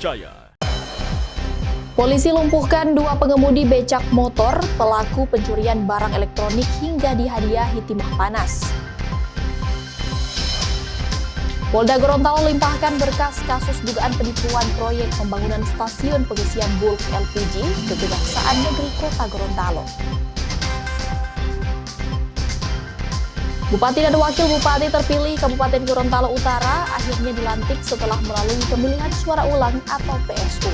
terpercaya. Polisi lumpuhkan 2 pengemudi becak motor pelaku pencurian barang elektronik hingga dihadiahi timah panas. Polda Gorontalo limpahkan berkas kasus dugaan penipuan proyek pembangunan stasiun pengisian bulk LPG ke Kejaksaan Negeri Kota Gorontalo. Bupati dan Wakil Bupati terpilih Kabupaten Gorontalo Utara akhirnya dilantik setelah melalui pemilihan suara ulang atau PSU.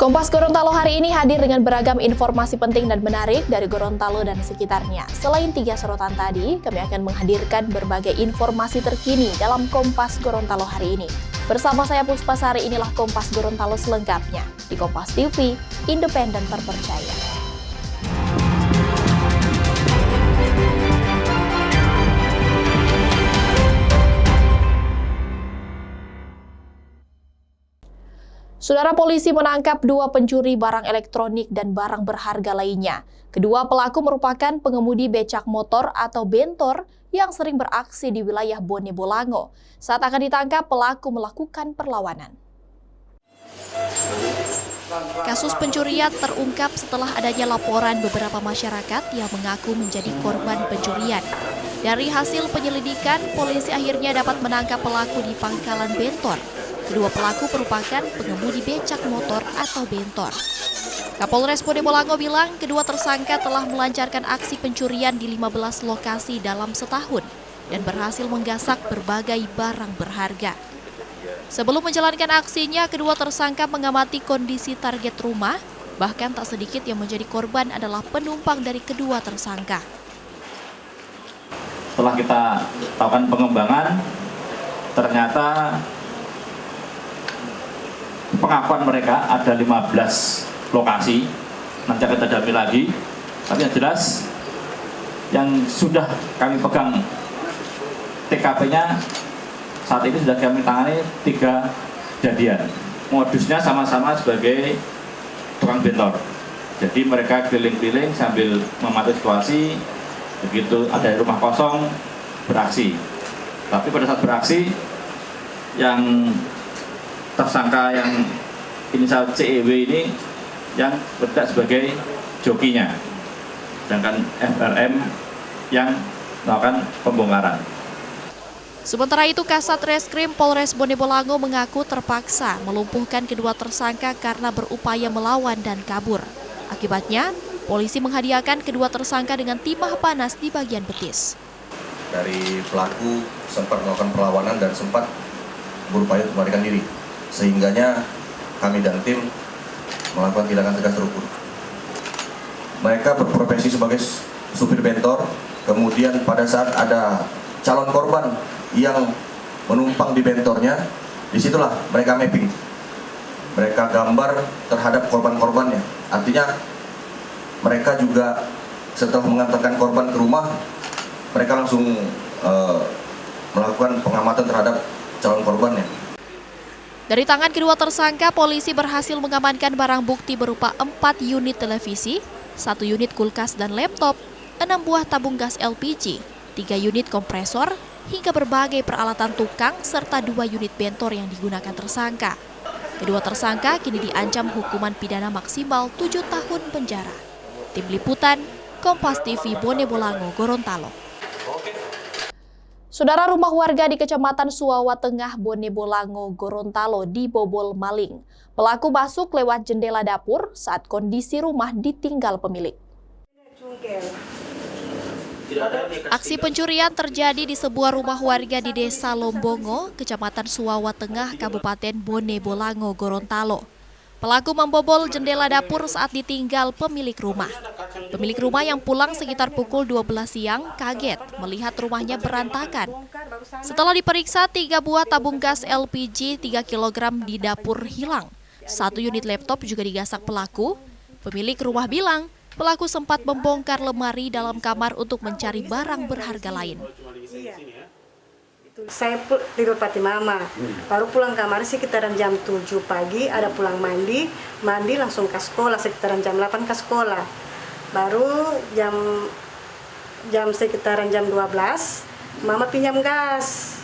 Kompas Gorontalo hari ini hadir dengan beragam informasi penting dan menarik dari Gorontalo dan sekitarnya. Selain 3 sorotan tadi, kami akan menghadirkan berbagai informasi terkini dalam Kompas Gorontalo hari ini. Bersama saya Puspasari, inilah Kompas Gorontalo selengkapnya di Kompas TV, independen terpercaya. Saudara, polisi menangkap 2 pencuri barang elektronik dan barang berharga lainnya. Kedua pelaku merupakan pengemudi becak motor atau bentor yang sering beraksi di wilayah Bone Bolango. Saat akan ditangkap, pelaku melakukan perlawanan. Kasus pencurian terungkap setelah adanya laporan beberapa masyarakat yang mengaku menjadi korban pencurian. Dari hasil penyelidikan, polisi akhirnya dapat menangkap pelaku di pangkalan bentor. Kedua pelaku merupakan pengemudi becak motor atau bentor. Kapolres Bone Bolango bilang kedua tersangka telah melancarkan aksi pencurian di 15 lokasi dalam setahun dan berhasil menggasak berbagai barang berharga. Sebelum menjalankan aksinya, kedua tersangka mengamati kondisi target rumah, bahkan tak sedikit yang menjadi korban adalah penumpang dari kedua tersangka. Setelah kita lakukan pengembangan, ternyata pengakuan mereka ada 15 lokasi, nanti akan kita dalami lagi. Tapi yang jelas, yang sudah kami pegang TKP-nya saat ini sudah kami tangani 3 kejadian. Modusnya sama-sama sebagai tukang bentor. Jadi mereka keliling-keliling sambil memantau situasi, begitu ada rumah kosong, beraksi. Tapi pada saat beraksi, yang tersangka yang inisial CEW ini yang bertindak sebagai jokinya, sedangkan FRM yang melakukan pembongkaran. Sementara itu, Kasat Reskrim Polres Bone Bolango mengaku terpaksa melumpuhkan kedua tersangka karena berupaya melawan dan kabur. Akibatnya, polisi menghadiahkan kedua tersangka dengan timah panas di bagian betis. Dari pelaku sempat melakukan perlawanan dan sempat berupaya untuk melarikan diri. Sehingganya kami dan tim melakukan tindakan tegas terukur. Mereka berprofesi sebagai supir bentor, kemudian pada saat ada calon korban yang menumpang di bentornya, disitulah mereka mapping. Mereka gambar terhadap korban-korbannya. Artinya mereka juga setelah mengantarkan korban ke rumah, mereka langsung melakukan pengamatan terhadap calon korbannya. Dari tangan kedua tersangka, polisi berhasil mengamankan barang bukti berupa 4 unit televisi, 1 unit kulkas dan laptop, 6 buah tabung gas LPG, 3 unit kompresor, hingga berbagai peralatan tukang, serta 2 unit bentor yang digunakan tersangka. Kedua tersangka kini diancam hukuman pidana maksimal 7 tahun penjara. Tim Liputan, Kompas TV Bone Bolango, Gorontalo. Saudara, rumah warga di Kecamatan Suwawa Tengah, Bone Bolango, Gorontalo dibobol maling. Pelaku masuk lewat jendela dapur saat kondisi rumah ditinggal pemilik. Aksi pencurian terjadi di sebuah rumah warga di Desa Lombongo, Kecamatan Suwawa Tengah, Kabupaten Bone Bolango, Gorontalo. Pelaku membobol jendela dapur saat ditinggal pemilik rumah. Pemilik rumah yang pulang sekitar pukul 12 siang kaget melihat rumahnya berantakan. Setelah diperiksa, 3 buah tabung gas LPG 3 kg di dapur hilang. 1 unit laptop juga digasak pelaku. Pemilik rumah bilang, pelaku sempat membongkar lemari dalam kamar untuk mencari barang berharga lain. Saya tidur pati mama, baru pulang kamar sekitaran jam 7 pagi, ada pulang mandi langsung ke sekolah, sekitaran jam 8 ke sekolah. Baru jam sekitaran jam 12, mama pinjam gas,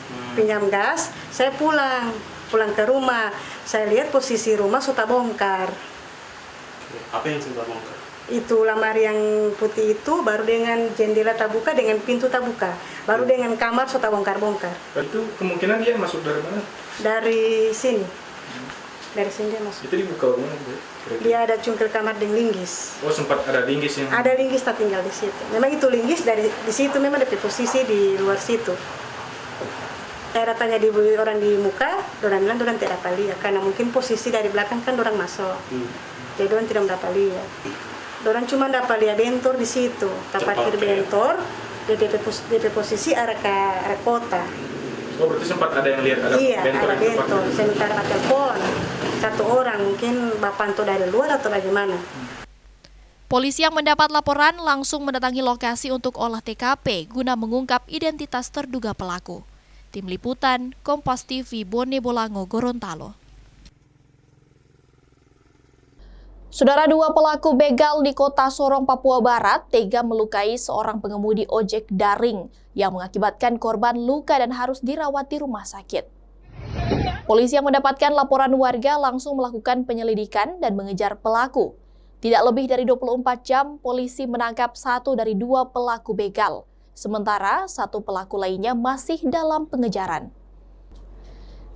saya pulang ke rumah, saya lihat posisi rumah sudah bongkar. Apa yang sudah bongkar? Itu lemari yang putih itu baru dengan jendela terbuka, dengan pintu terbuka, baru dengan kamar sudah bongkar-bongkar. Itu kemungkinan dia masuk dari mana? Dari sini dia masuk. Itu dibuka rumah, Bu? Dia ada cungkil kamar dengan linggis. Oh, sempat ada linggis yang... Ada linggis tak tinggal di situ. Memang itu linggis dari di situ, memang ada posisi di luar situ. Saya tanya di orang di muka, orang bilang orang tidak dapat lihat karena mungkin posisi dari belakang kan orang masuk. Jadi orang tidak dapat lihat. Orang cuma dapat lihat bentor di situ, parkir bentor, DP posisi arah kota. Oh, berarti sempat ada yang lihat ada Iya, bentor ada yang bentor. Saya minta telepon. Satu orang, mungkin bapak itu dari luar atau bagaimana. Polisi yang mendapat laporan langsung mendatangi lokasi untuk olah TKP guna mengungkap identitas terduga pelaku. Tim Liputan, Kompas TV, Bone Bolango, Gorontalo. Saudara, dua pelaku begal di kota Sorong, Papua Barat tega melukai seorang pengemudi ojek daring yang mengakibatkan korban luka dan harus dirawat di rumah sakit. Polisi yang mendapatkan laporan warga langsung melakukan penyelidikan dan mengejar pelaku. Tidak lebih dari 24 jam, polisi menangkap satu dari dua pelaku begal. Sementara satu pelaku lainnya masih dalam pengejaran.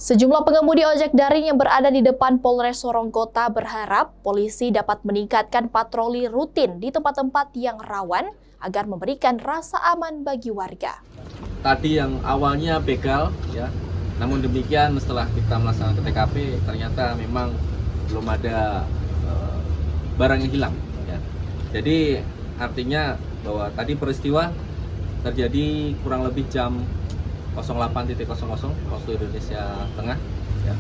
Sejumlah pengemudi ojek daring yang berada di depan Polres Sorong Kota berharap polisi dapat meningkatkan patroli rutin di tempat-tempat yang rawan agar memberikan rasa aman bagi warga. Tadi yang awalnya begal, ya, namun demikian setelah kita melaksanakan TKP ternyata memang belum ada barang yang hilang. Ya. Jadi artinya bahwa tadi peristiwa terjadi kurang lebih jam 08.00 waktu Indonesia Tengah, ya.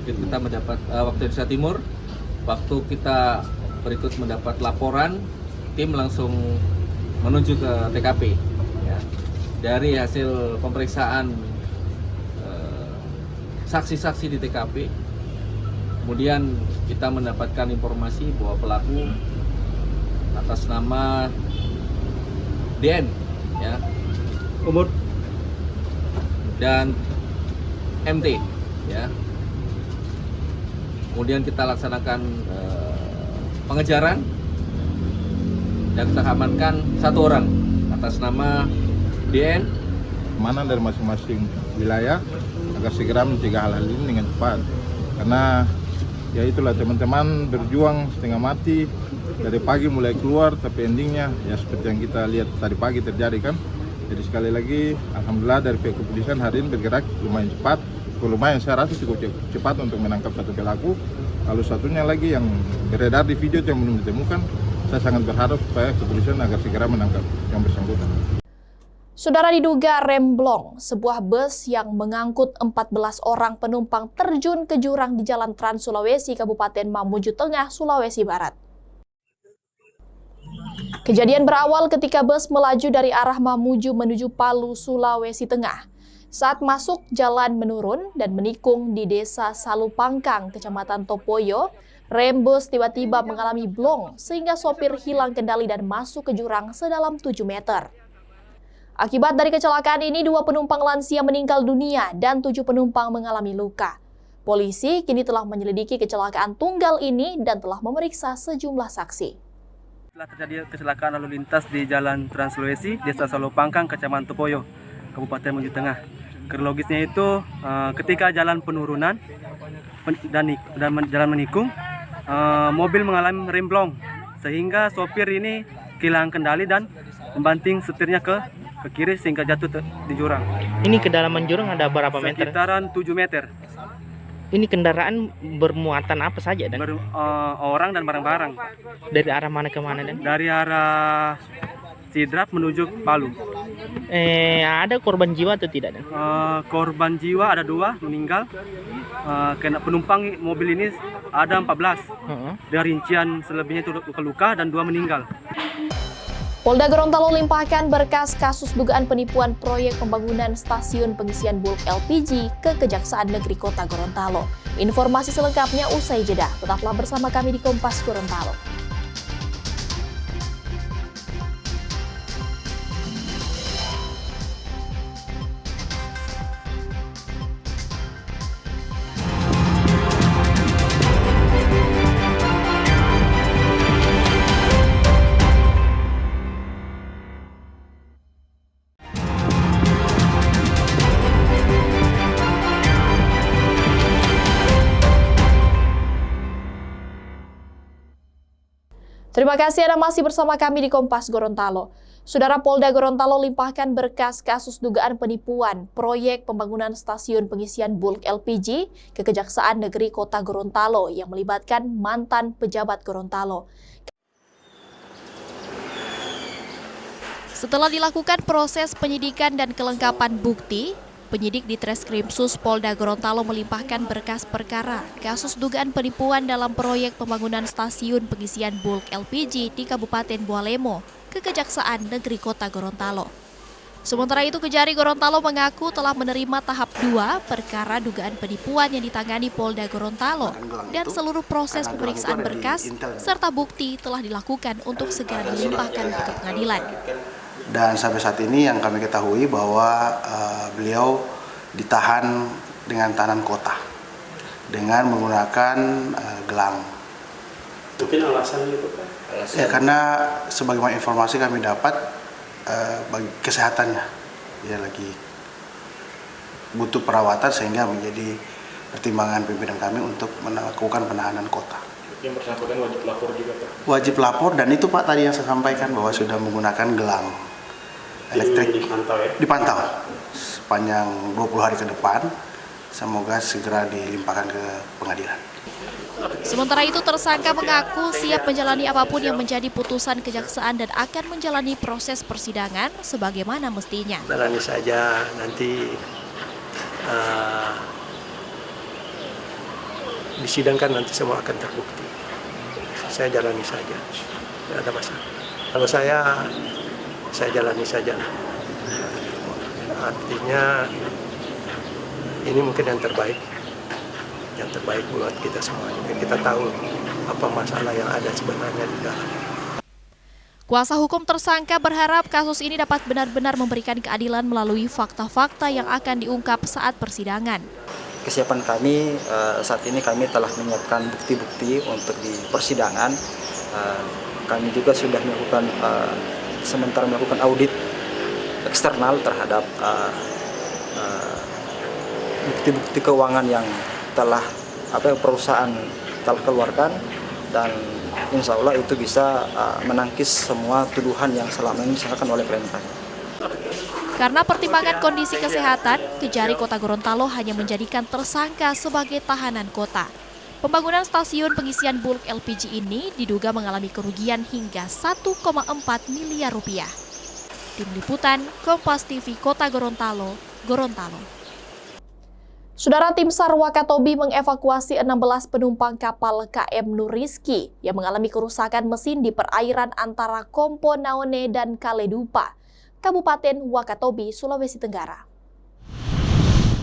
Begitu kita mendapat waktu Indonesia Timur, waktu kita berikut mendapat laporan, tim langsung menuju ke TKP. Ya. Dari hasil pemeriksaan saksi-saksi di TKP, kemudian kita mendapatkan informasi bahwa pelaku atas nama DN, ya, umur dan MT, ya. Kemudian kita laksanakan pengejaran dan kita amankan satu orang atas nama DN. Mana dari masing-masing wilayah agar segera mencegah hal-hal ini dengan cepat, karena ya itulah teman-teman berjuang setengah mati dari pagi mulai keluar, tapi endingnya ya seperti yang kita lihat tadi pagi terjadi kan. Jadi sekali lagi, alhamdulillah dari pihak kepolisian hari ini bergerak lumayan cepat. Lumayan saya rasa cukup cepat untuk menangkap satu pelaku. Lalu satunya lagi yang beredar di video yang belum ditemukan, saya sangat berharap supaya kepolisian agar segera menangkap yang bersangkutan. Saudara, diduga remblong, sebuah bus yang mengangkut 14 orang penumpang terjun ke jurang di Jalan Trans Sulawesi, Kabupaten Mamuju Tengah, Sulawesi Barat. Kejadian berawal ketika bus melaju dari arah Mamuju menuju Palu, Sulawesi Tengah. Saat masuk, jalan menurun dan menikung di Desa Salupangkang, Kecamatan Topoyo. Rem bus tiba-tiba mengalami blong sehingga sopir hilang kendali dan masuk ke jurang sedalam 7 meter. Akibat dari kecelakaan ini, 2 penumpang lansia meninggal dunia dan 7 penumpang mengalami luka. Polisi kini telah menyelidiki kecelakaan tunggal ini dan telah memeriksa sejumlah saksi. Setelah terjadi kecelakaan lalu lintas di Jalan Trans Sulawesi, Desa Salupangkang, Kecamatan Topoyo, Kabupaten Mamuju Tengah. Kronologisnya itu ketika jalan penurunan dan jalan menikung, mobil mengalami remblong sehingga sopir ini kehilangan kendali dan membanting setirnya ke kiri sehingga jatuh di jurang. Ini kedalaman jurang ada berapa meter? Sekitaran 7 meter. Ini kendaraan bermuatan apa saja, Dan? Orang dan barang-barang. Dari arah mana ke mana, Dan? Dari arah Sidrap menuju Palu. Ada korban jiwa atau tidak, Dan? Korban jiwa ada 2 meninggal. Kena penumpang mobil ini ada 14. Dari rincian selebihnya itu luka-luka dan 2 meninggal. Polda Gorontalo limpahkan berkas kasus dugaan penipuan proyek pembangunan stasiun pengisian bulk LPG ke Kejaksaan Negeri Kota Gorontalo. Informasi selengkapnya usai jeda. Tetaplah bersama kami di Kompas Gorontalo. Terima kasih Anda masih bersama kami di Kompas Gorontalo. Saudara, Polda Gorontalo limpahkan berkas kasus dugaan penipuan proyek pembangunan stasiun pengisian bulk LPG ke Kejaksaan Negeri Kota Gorontalo yang melibatkan mantan pejabat Gorontalo. Setelah dilakukan proses penyidikan dan kelengkapan bukti, penyidik di Treskrimsus Polda Gorontalo melimpahkan berkas perkara kasus dugaan penipuan dalam proyek pembangunan stasiun pengisian bulk LPG di Kabupaten Bualemo ke Kejaksaan Negeri Kota Gorontalo. Sementara itu, Kejari Gorontalo mengaku telah menerima tahap 2 perkara dugaan penipuan yang ditangani Polda Gorontalo dan seluruh proses pemeriksaan berkas serta bukti telah dilakukan untuk segera dilimpahkan ke pengadilan. Dan sampai saat ini yang kami ketahui bahwa beliau ditahan dengan tahanan kota dengan menggunakan gelang. Mungkin alasannya itu Pak? Ya, karena sebagaimana informasi kami dapat bagi kesehatannya, dia lagi butuh perawatan sehingga menjadi pertimbangan pimpinan kami untuk melakukan penahanan kota. Yang bersangkutan wajib lapor juga Pak? Wajib lapor, dan itu Pak tadi yang saya sampaikan bahwa sudah menggunakan gelang elektrik. Dipantau sepanjang 20 hari ke depan. Semoga segera dilimpahkan ke pengadilan. Sementara itu, tersangka mengaku siap menjalani apapun yang menjadi putusan kejaksaan dan akan menjalani proses persidangan sebagaimana mestinya. Jalani saja, nanti disidangkan, nanti semua akan terbukti. Saya jalani saja, tidak ada masalah. Kalau saya jalani saja. Artinya ini mungkin yang terbaik buat kita semua. Kita tahu apa masalah yang ada sebenarnya di dalam. Kuasa hukum tersangka berharap kasus ini dapat benar-benar memberikan keadilan melalui fakta-fakta yang akan diungkap saat persidangan. Kesiapan kami saat ini, kami telah menyiapkan bukti-bukti untuk di persidangan. Kami juga sudah melakukan sementara melakukan audit eksternal terhadap bukti-bukti keuangan yang telah perusahaan telah keluarkan, dan insya Allah itu bisa menangkis semua tuduhan yang selama ini disampaikan oleh klien kami. Karena pertimbangan kondisi kesehatan, Kejari Kota Gorontalo hanya menjadikan tersangka sebagai tahanan kota. Pembangunan stasiun pengisian bulk LPG ini diduga mengalami kerugian hingga 1,4 miliar rupiah. Tim Liputan, Kompas TV Kota Gorontalo, Gorontalo. Saudara, tim SAR Wakatobi mengevakuasi 16 penumpang kapal KM Nuriski yang mengalami kerusakan mesin di perairan antara Kompo Naone dan Kaledupa, Kabupaten Wakatobi, Sulawesi Tenggara.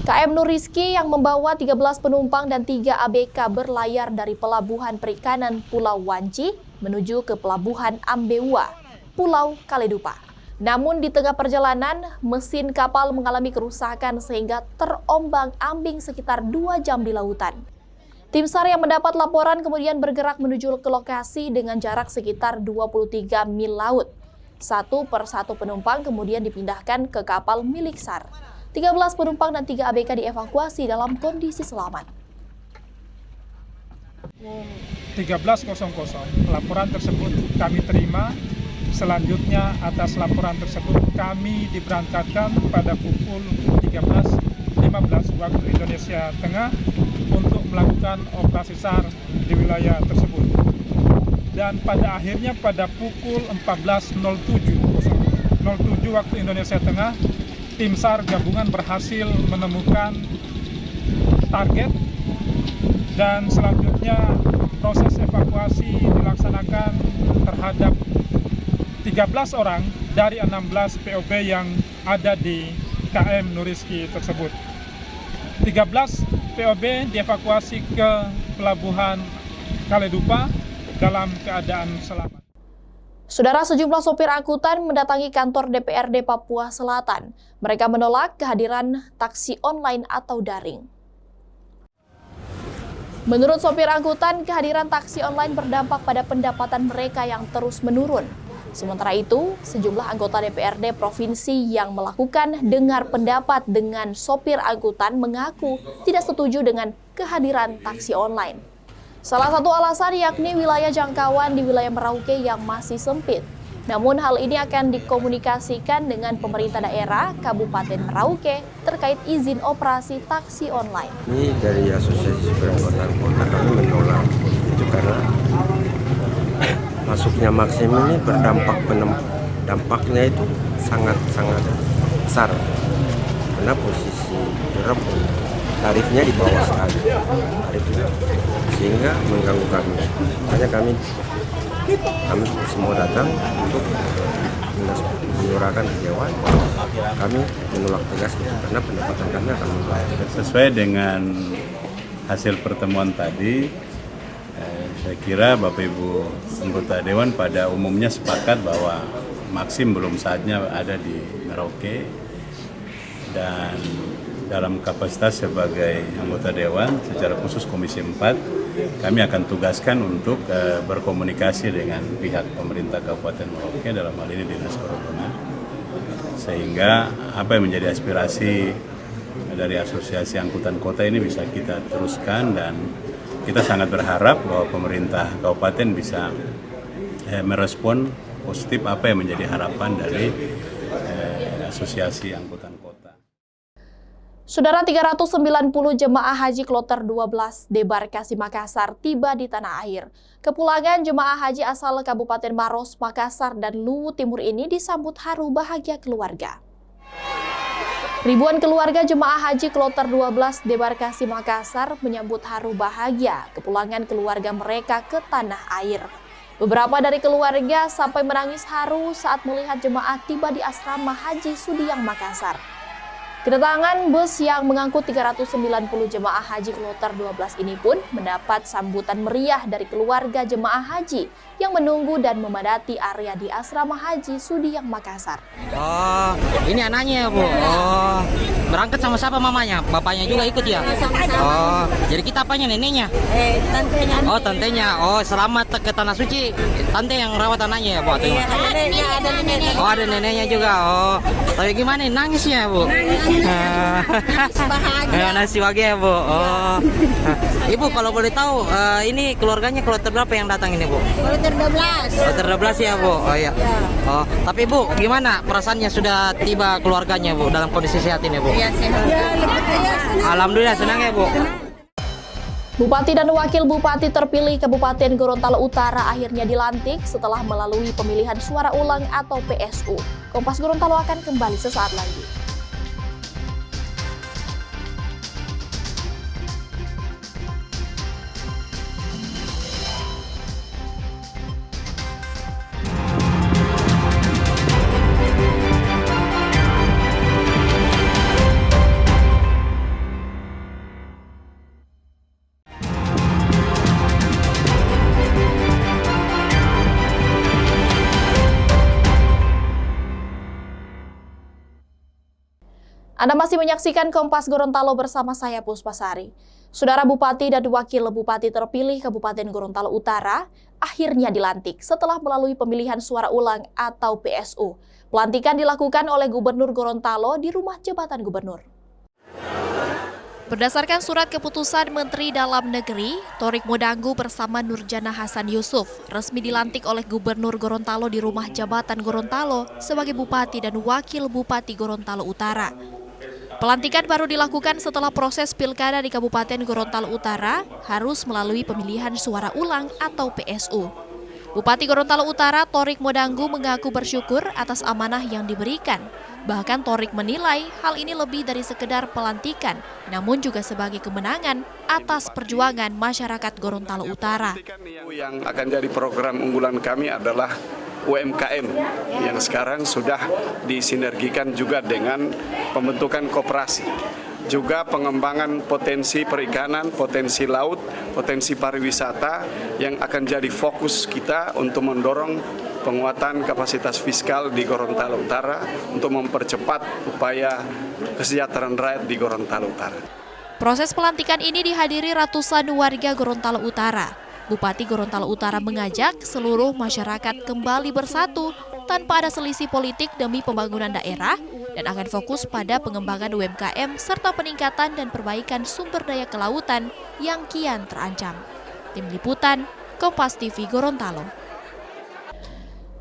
KM Nuriski yang membawa 13 penumpang dan 3 ABK berlayar dari Pelabuhan Perikanan Pulau Wanci menuju ke Pelabuhan Ambeua, Pulau Kaledupa. Namun di tengah perjalanan, mesin kapal mengalami kerusakan sehingga terombang-ambing sekitar 2 jam di lautan. Tim SAR yang mendapat laporan kemudian bergerak menuju ke lokasi dengan jarak sekitar 23 mil laut. Satu persatu penumpang kemudian dipindahkan ke kapal milik SAR. 13 penumpang dan 3 ABK dievakuasi dalam kondisi selamat. 13.00, laporan tersebut kami terima. Selanjutnya atas laporan tersebut kami diberangkatkan pada pukul 13.15 waktu Indonesia Tengah untuk melakukan operasi SAR di wilayah tersebut. Dan pada akhirnya pada pukul 14.07 waktu Indonesia Tengah, tim SAR gabungan berhasil menemukan target, dan selanjutnya proses evakuasi dilaksanakan terhadap 13 orang dari 16 POB yang ada di KM Nuriski tersebut. 13 POB dievakuasi ke Pelabuhan Kaledupa dalam keadaan selamat. Saudara, sejumlah sopir angkutan mendatangi kantor DPRD Papua Selatan. Mereka menolak kehadiran taksi online atau daring. Menurut sopir angkutan, kehadiran taksi online berdampak pada pendapatan mereka yang terus menurun. Sementara itu, sejumlah anggota DPRD provinsi yang melakukan dengar pendapat dengan sopir angkutan mengaku tidak setuju dengan kehadiran taksi online. Salah satu alasan yakni wilayah jangkauan di wilayah Merauke yang masih sempit. Namun hal ini akan dikomunikasikan dengan pemerintah daerah Kabupaten Merauke terkait izin operasi taksi online. Ini dari Asosiasi Supir Angkutan Kota kami menolak itu karena masuknya Maxim ini dampaknya itu sangat besar karena posisi tarifnya di bawah sekali tarifnya, sehingga mengganggu kami. Makanya kami semua datang untuk menyuarakan kejauhan. Kami menolak tegas karena pendapatan kami akan menurun. Sesuai dengan hasil pertemuan tadi, saya kira Bapak Ibu anggota Dewan pada umumnya sepakat bahwa Maxim belum saatnya ada di Merauke, dan dalam kapasitas sebagai anggota Dewan secara khusus Komisi 4 kami akan tugaskan untuk berkomunikasi dengan pihak pemerintah Kabupaten Merauke, dalam hal ini Dinas Perhubungan, sehingga apa yang menjadi aspirasi dari Asosiasi Angkutan Kota ini bisa kita teruskan, dan kita sangat berharap bahwa pemerintah kabupaten bisa merespon positif apa yang menjadi harapan dari Asosiasi Angkutan Kota. Saudara, 390 jemaah haji kloter 12 debarkasi Makassar tiba di tanah air. Kepulangan jemaah haji asal Kabupaten Maros, Makassar, dan Luwu Timur ini disambut haru bahagia keluarga. Ribuan keluarga jemaah haji kloter 12 debarkasi Makassar menyambut haru bahagia kepulangan keluarga mereka ke tanah air. Beberapa dari keluarga sampai menangis haru saat melihat jemaah tiba di asrama Haji Sudiang Makassar. Kedatangan bus yang mengangkut 390 jemaah haji kloter 12 ini pun mendapat sambutan meriah dari keluarga jemaah haji yang menunggu dan memadati area di asrama Haji Sudiang Makassar. Oh, ini anaknya ya, Bu. Oh, berangkat sama siapa mamanya? Bapaknya juga ikut ya? Oh, jadi kita apanya, neneknya? Tantenya. Oh, tantenya. Oh, selamat ke Tanah Suci. Tante yang rawat anaknya ya, Bu? Iya, ada neneknya. Oh, ada neneknya juga. Oh, tapi gimana nangisnya, Bu? Bahagia. Nasi bahagia, Bu. Oh. Ibu kalau boleh tahu, ini keluarganya kloter berapa yang datang ini, Bu? Kloter 12. Kloter 12 ya, Bu. Oh iya. Oh, tapi Bu, gimana perasaannya sudah tiba keluarganya, Bu, dalam kondisi sehat ini, Bu? Iya, sehat. Alhamdulillah, senang ya, Bu. Bupati dan Wakil Bupati terpilih Kabupaten Gorontalo Utara akhirnya dilantik setelah melalui pemilihan suara ulang atau PSU. Kompas Gorontalo akan kembali sesaat lagi. Anda masih menyaksikan Kompas Gorontalo bersama saya Puspasari. Saudara, Bupati dan Wakil Bupati terpilih Kabupaten Gorontalo Utara akhirnya dilantik setelah melalui pemilihan suara ulang atau PSU. Pelantikan dilakukan oleh Gubernur Gorontalo di Rumah Jabatan Gubernur. Berdasarkan surat keputusan Menteri Dalam Negeri, Torik Modanggu bersama Nurjana Hasan Yusuf resmi dilantik oleh Gubernur Gorontalo di Rumah Jabatan Gorontalo sebagai Bupati dan Wakil Bupati Gorontalo Utara. Pelantikan baru dilakukan setelah proses pilkada di Kabupaten Gorontalo Utara harus melalui pemilihan suara ulang atau PSU. Bupati Gorontalo Utara Torik Modanggu mengaku bersyukur atas amanah yang diberikan. Bahkan Torik menilai hal ini lebih dari sekedar pelantikan, namun juga sebagai kemenangan atas perjuangan masyarakat Gorontalo Utara. Yang akan jadi program unggulan kami adalah UMKM yang sekarang sudah disinergikan juga dengan pembentukan koperasi. Juga pengembangan potensi perikanan, potensi laut, potensi pariwisata yang akan jadi fokus kita untuk mendorong penguatan kapasitas fiskal di Gorontalo Utara untuk mempercepat upaya kesejahteraan rakyat di Gorontalo Utara. Proses pelantikan ini dihadiri ratusan warga Gorontalo Utara. Bupati Gorontalo Utara mengajak seluruh masyarakat kembali bersatu tanpa ada selisih politik demi pembangunan daerah dan akan fokus pada pengembangan UMKM serta peningkatan dan perbaikan sumber daya kelautan yang kian terancam. Tim Liputan, Kompas TV Gorontalo.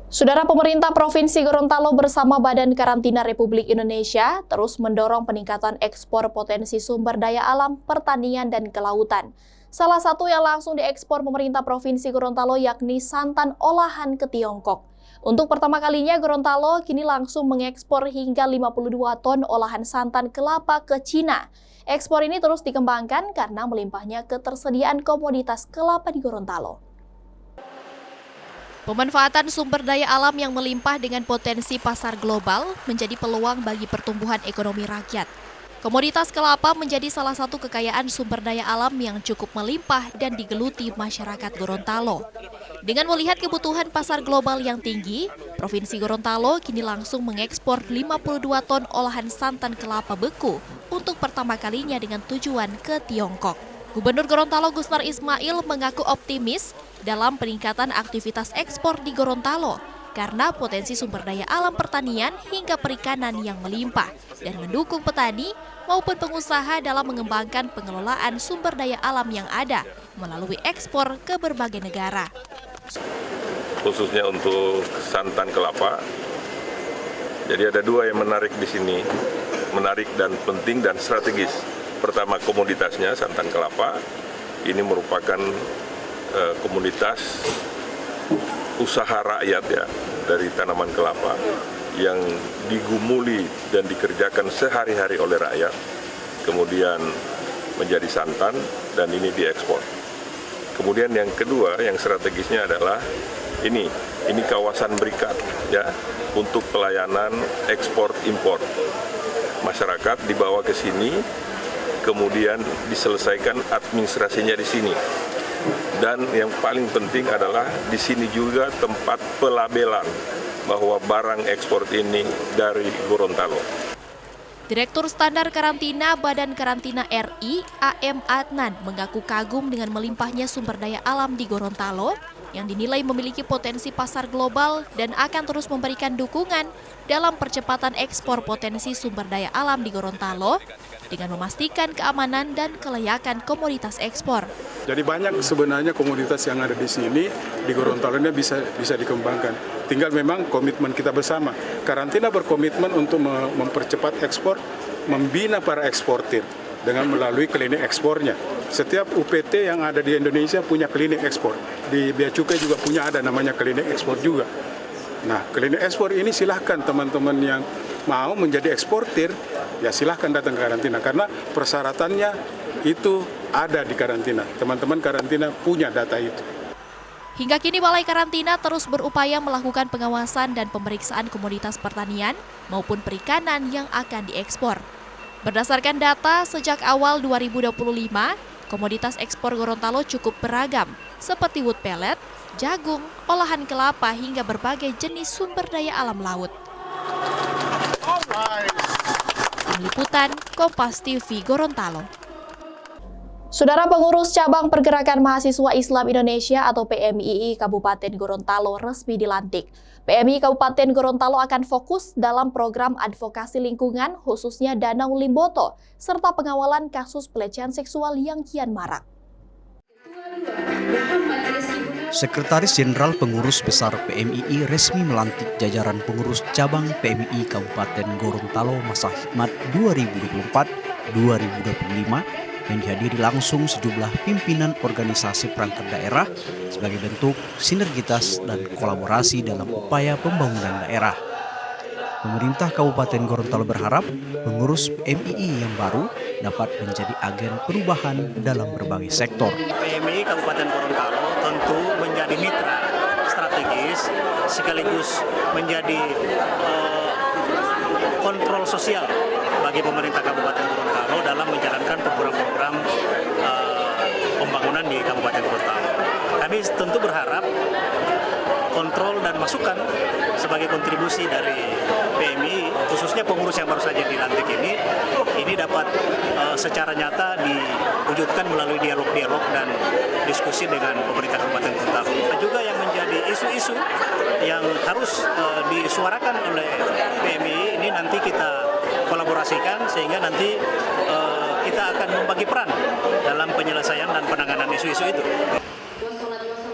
Saudara, pemerintah Provinsi Gorontalo bersama Badan Karantina Republik Indonesia terus mendorong peningkatan ekspor potensi sumber daya alam, pertanian, dan kelautan. Salah satu yang langsung diekspor pemerintah Provinsi Gorontalo yakni santan olahan ke Tiongkok. Untuk pertama kalinya, Gorontalo kini langsung mengekspor hingga 52 ton olahan santan kelapa ke Cina. Ekspor ini terus dikembangkan karena melimpahnya ketersediaan komoditas kelapa di Gorontalo. Pemanfaatan sumber daya alam yang melimpah dengan potensi pasar global menjadi peluang bagi pertumbuhan ekonomi rakyat. Komoditas kelapa menjadi salah satu kekayaan sumber daya alam yang cukup melimpah dan digeluti masyarakat Gorontalo. Dengan melihat kebutuhan pasar global yang tinggi, Provinsi Gorontalo kini langsung mengekspor 52 ton olahan santan kelapa beku untuk pertama kalinya dengan tujuan ke Tiongkok. Gubernur Gorontalo Gusmar Ismail mengaku optimis dalam peningkatan aktivitas ekspor di Gorontalo karena potensi sumber daya alam pertanian hingga perikanan yang melimpah dan mendukung petani maupun pengusaha dalam mengembangkan pengelolaan sumber daya alam yang ada melalui ekspor ke berbagai negara. Khususnya untuk santan kelapa, jadi ada dua yang menarik di sini, menarik dan penting dan strategis. Pertama, komoditasnya santan kelapa, ini merupakan komoditas usaha rakyat ya dari tanaman kelapa yang digumuli dan dikerjakan sehari-hari oleh rakyat, kemudian menjadi santan dan ini diekspor. Kemudian yang kedua, yang strategisnya adalah ini kawasan berikat ya untuk pelayanan ekspor impor. Masyarakat dibawa ke sini, kemudian diselesaikan administrasinya di sini. Dan yang paling penting adalah di sini juga tempat pelabelan bahwa barang ekspor ini dari Gorontalo. Direktur Standar Karantina Badan Karantina RI, AM Adnan, mengaku kagum dengan melimpahnya sumber daya alam di Gorontalo yang dinilai memiliki potensi pasar global dan akan terus memberikan dukungan dalam percepatan ekspor potensi sumber daya alam di Gorontalo dengan memastikan keamanan dan kelayakan komoditas ekspor. Jadi banyak sebenarnya komoditas yang ada di sini, di Gorontalo ini bisa dikembangkan. Tinggal memang komitmen kita bersama. Karantina berkomitmen untuk mempercepat ekspor, membina para eksportir dengan melalui klinik ekspornya. Setiap UPT yang ada di Indonesia punya klinik ekspor. Di Bea Cukai juga punya ada namanya klinik ekspor juga. Nah, klinik ekspor ini silahkan teman-teman yang mau menjadi eksportir, ya silahkan datang ke karantina karena persyaratannya itu ada di karantina. Teman-teman karantina punya data itu. Hingga kini Balai Karantina terus berupaya melakukan pengawasan dan pemeriksaan komoditas pertanian maupun perikanan yang akan diekspor. Berdasarkan data, sejak awal 2025, komoditas ekspor Gorontalo cukup beragam, seperti wood pellet, jagung, olahan kelapa, hingga berbagai jenis sumber daya alam laut. Tim Liputan, Kompas TV Gorontalo. Saudara, pengurus cabang Pergerakan Mahasiswa Islam Indonesia atau PMII Kabupaten Gorontalo resmi dilantik. PMII Kabupaten Gorontalo akan fokus dalam program advokasi lingkungan khususnya Danau Limboto serta pengawalan kasus pelecehan seksual yang kian marak. Sekretaris Jenderal Pengurus Besar PMII resmi melantik jajaran pengurus cabang PMII Kabupaten Gorontalo masa khidmat 2024-2025 yang dihadiri langsung sejumlah pimpinan organisasi perangkat daerah sebagai bentuk sinergitas dan kolaborasi dalam upaya pembangunan daerah. Pemerintah Kabupaten Gorontalo berharap pengurus PMII yang baru dapat menjadi agen perubahan dalam berbagai sektor. PMII Kabupaten Gorontalo tentu menjadi mitra strategis sekaligus menjadi kontrol sosial bagi pemerintah Kabupaten Gorontalo dalam menjalankan program-program pembangunan di Kabupaten Gorontalo. Kami tentu berharap kontrol dan masukan sebagai kontribusi dari PMI, khususnya pengurus yang baru saja dilantik ini dapat secara nyata diwujudkan melalui dialog-dialog dan diskusi dengan pemerintah Kabupaten Gorontalo. Juga yang menjadi isu-isu yang harus disuarakan oleh PMI ini nanti kita kolaborasikan sehingga nanti kita akan membagi peran dalam penyelesaian dan penanganan isu-isu itu.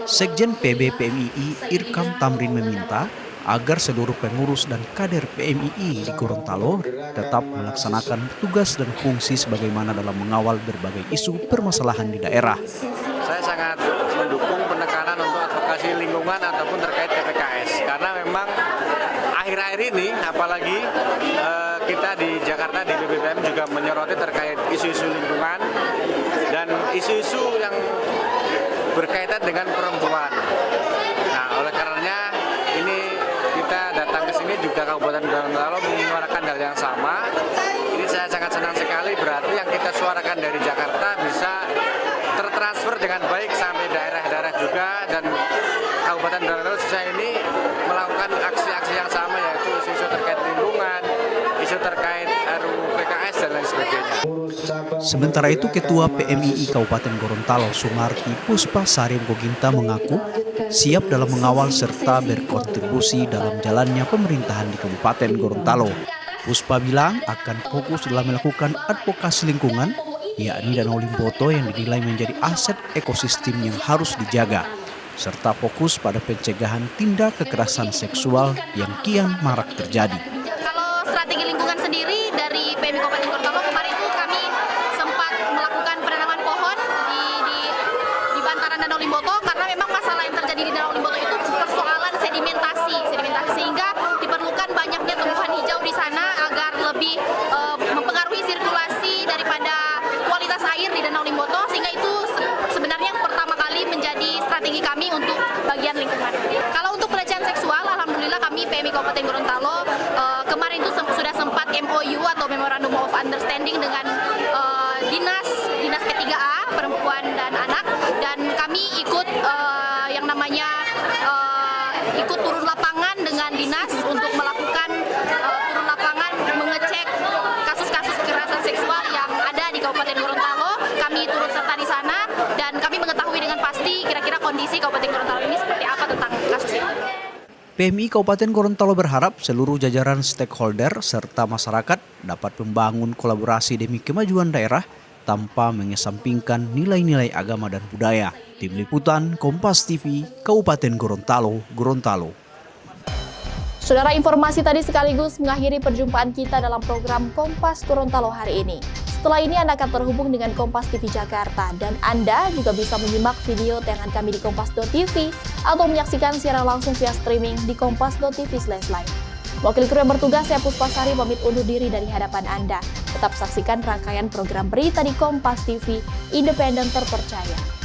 Sekjen PB PMII Irkam Tamrin meminta agar seluruh pengurus dan kader PMII di Gorontalo tetap melaksanakan tugas dan fungsi sebagaimana dalam mengawal berbagai isu permasalahan di daerah. Saya sangat mendukung penekanan untuk advokasi lingkungan ataupun terkait TPKS karena memang akhir-akhir ini apalagi kita di Jakarta di BBPM juga menyoroti terkait isu-isu lingkungan dan isu-isu yang berkaitan dengan perempuan. Nah, oleh karenanya ini kita datang ke sini juga Kabupaten Gorontalo menyuarakan hal yang sama. Ini saya sangat senang sekali, berarti yang kita suarakan dari Jakarta bisa tertransfer dengan baik sampai daerah-daerah juga, dan Kabupaten Gorontalo saya ini melakukan aksi-aksi yang sama, yaitu isu-isu terkait lingkungan, isu terkait RUU PKS dan lain sebagainya. Sementara itu, Ketua PMII Kabupaten Gorontalo Sumarti Puspa Sari Goginta mengaku siap dalam mengawal serta berkontribusi dalam jalannya pemerintahan di Kabupaten Gorontalo. Puspa bilang akan fokus dalam melakukan advokasi lingkungan, yakni Danau Limboto yang dinilai menjadi aset ekosistem yang harus dijaga, serta fokus pada pencegahan tindak kekerasan seksual yang kian marak terjadi. Kalau strategi lingkungan sendiri dari PMI Kabupaten Gorontalo kemarin itu kami sempat melakukan penanaman pohon di bantaran Danau Limboto karena memang masalah yang terjadi di Danau Limboto itu persoalan sedimentasi sehingga diperlukan banyaknya tumbuhan hijau di sana agar lebih mempengaruhi sirkulasi daripada kualitas air di Danau Limboto, sehingga itu sebenarnya yang pertama kali menjadi strategi kami untuk bagian lingkungan. Kalau untuk pelecehan seksual, alhamdulillah kami PMI Kabupaten Gorontalo kemarin itu sudah sempat MOU atau Memorandum of Understanding dengan dinas P3A perempuan dan anak, dan kami ikut yang namanya ikut turun lapangan dengan dinas untuk melakukan turun lapangan mengecek kasus-kasus kekerasan seksual yang ada di Kabupaten Gorontalo. Kami turut serta di sana dan kami mengetahui dengan pasti kira-kira kondisi Kabupaten Gorontalo ini seperti apa tentang kasus ini. PMI Kabupaten Gorontalo berharap seluruh jajaran stakeholder serta masyarakat dapat membangun kolaborasi demi kemajuan daerah tanpa mengesampingkan nilai-nilai agama dan budaya. Tim Liputan Kompas TV, Kabupaten Gorontalo, Gorontalo. Saudara, informasi tadi sekaligus mengakhiri perjumpaan kita dalam program Kompas Gorontalo hari ini. Setelah ini Anda akan terhubung dengan Kompas TV Jakarta, dan Anda juga bisa menyimak video tayangan kami di kompas.tv atau menyaksikan siaran langsung via streaming di kompas.tv/live. Wakil kru yang bertugas, saya Puspa Sari, pamit undur diri dari hadapan Anda. Tetap saksikan rangkaian program berita di Kompas TV, independen terpercaya.